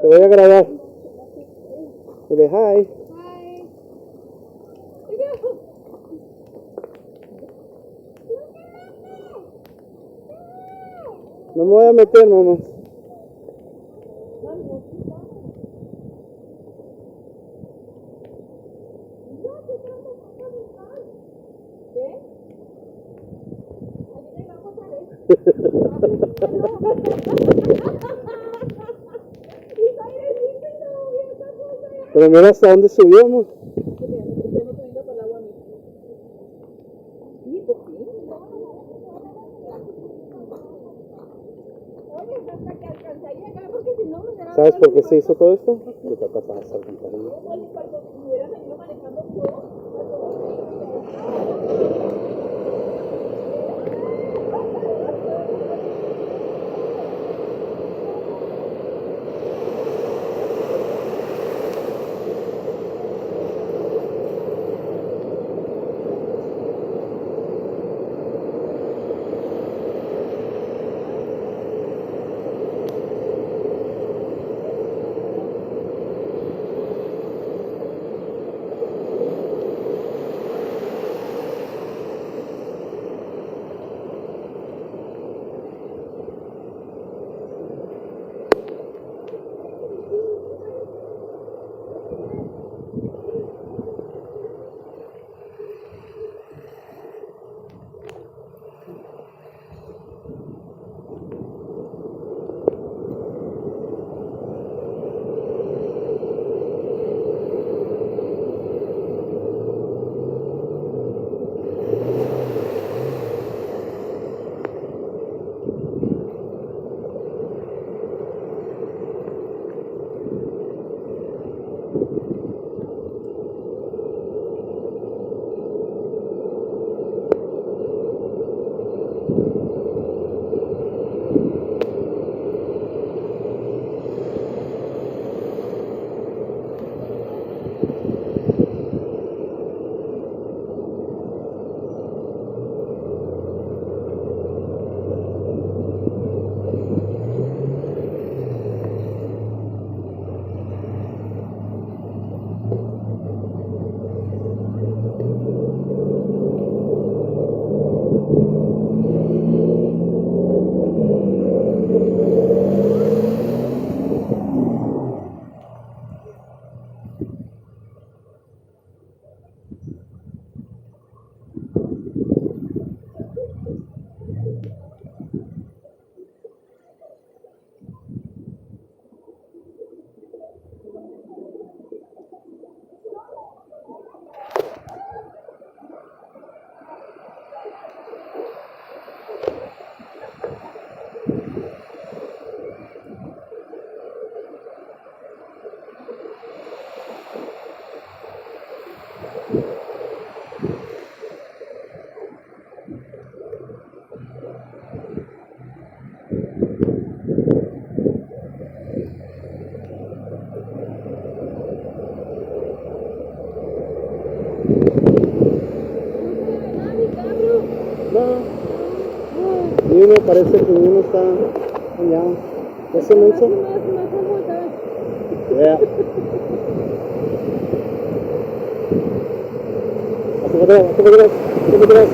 Te voy a grabar. Dile hi. No me voy a meter, mamá. Pero mira hasta dónde subimos. ¿Sabes por qué se hizo todo esto? Porque acá pasa esa alcantarilla. No, y me parece que uno está allá. ¿Ese menso? Yeah. Hacia atrás, hacia atrás, hacia atrás.